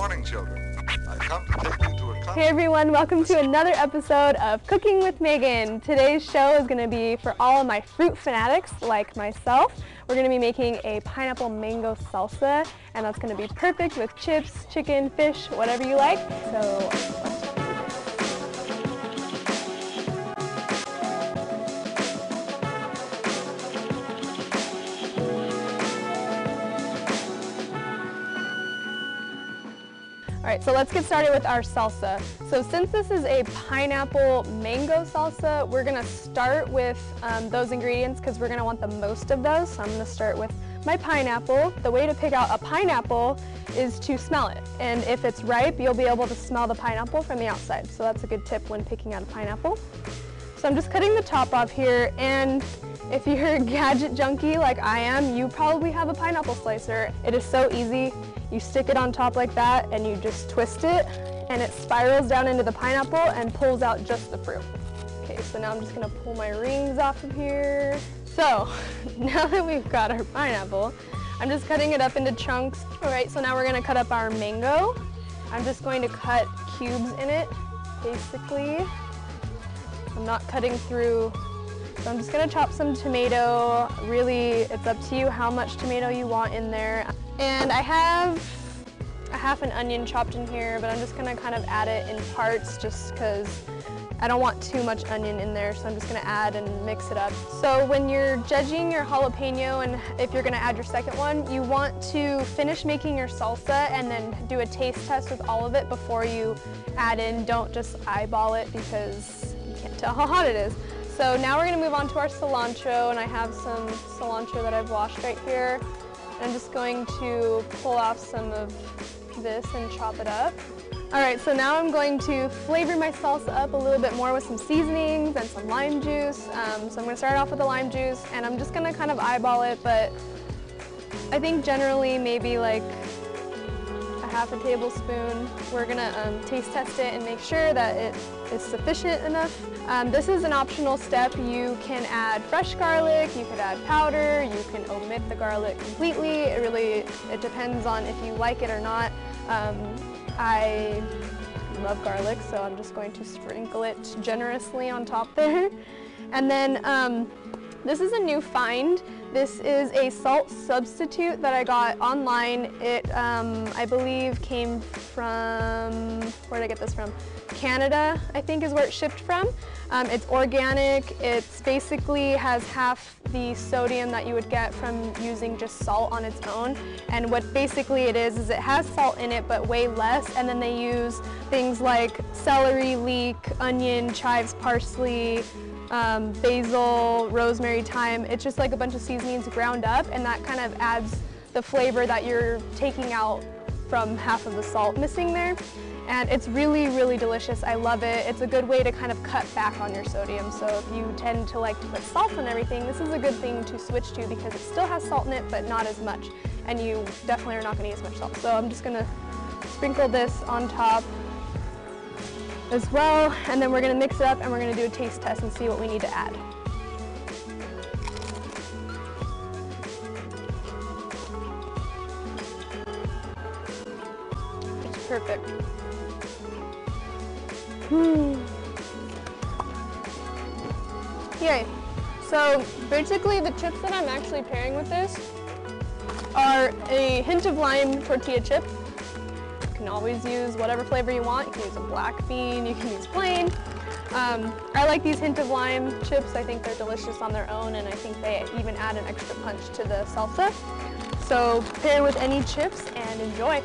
morning, children. I've come to take you to a... Hey everyone, welcome to another episode of Cooking with Megan. Today's show is going to be for all of my fruit fanatics like myself. We're going to be making a pineapple mango salsa, and that's going to be perfect with chips, chicken, fish, whatever you like. So alright, so let's get started with our salsa. So since this is a pineapple mango salsa, we're going to start with those ingredients because we're going to want the most of those. So I'm going to start with my pineapple. The way to pick out a pineapple is to smell it. And if it's ripe, you'll be able to smell the pineapple from the outside. So that's a good tip when picking out a pineapple. So I'm just cutting the top off here, and if you're a gadget junkie like I am, you probably have a pineapple slicer. It is so easy. You stick it on top like that and you just twist it and it spirals down into the pineapple and pulls out just the fruit. Okay, so now I'm just gonna pull my rings off of here. So now that we've got our pineapple, I'm just cutting it up into chunks. All right, so now we're gonna cut up our mango. I'm just going to cut cubes in it, basically. I'm not cutting through. So I'm just gonna chop some tomato. Really, it's up to you how much tomato you want in there. And I have a half an onion chopped in here, but I'm just gonna kind of add it in parts just because I don't want too much onion in there, so I'm just gonna add and mix it up. So when you're judging your jalapeno and if you're gonna add your second one, you want to finish making your salsa and then do a taste test with all of it before you add in. Don't just eyeball it because you can't tell how hot it is. So now we're gonna move on to our cilantro, and I have some cilantro that I've washed right here. I'm just going to pull off some of this and chop it up. All right, so now I'm going to flavor my salsa up a little bit more with some seasonings and some lime juice. So I'm gonna start off with the lime juice, and I'm just gonna kind of eyeball it, but I think generally maybe like a half a tablespoon. We're gonna taste test it and make sure that it is sufficient enough. This is an optional step. You can add fresh garlic, you could add powder, you can omit the garlic completely. It depends on if you like it or not. I love garlic, so I'm just going to sprinkle it generously on top there. And then this is a new find. This is a salt substitute that I got online. It, I believe, came from, where did I get this from? Canada, I think is where it shipped from. It's organic. It's basically has half the sodium that you would get from using just salt on its own. And what basically it is it has salt in it, but way less. And then they use things like celery, leek, onion, chives, parsley, basil, rosemary, thyme. It's just like a bunch of seasonings ground up, and that kind of adds the flavor that you're taking out from half of the salt missing there. And it's really, really delicious. I love it. It's a good way to kind of cut back on your sodium. So if you tend to like to put salt on everything, this is a good thing to switch to because it still has salt in it, but not as much. And you definitely are not gonna use as much salt. So I'm just gonna sprinkle this on top as well. And then we're gonna mix it up and we're gonna do a taste test and see what we need to add. It's perfect. Yay. So basically the chips that I'm actually pairing with this are a hint of lime tortilla chip. You can always use whatever flavor you want. You can use a black bean, you can use plain. I like these hint of lime chips. I think they're delicious on their own, and I think they even add an extra punch to the salsa. So pair with any chips and enjoy.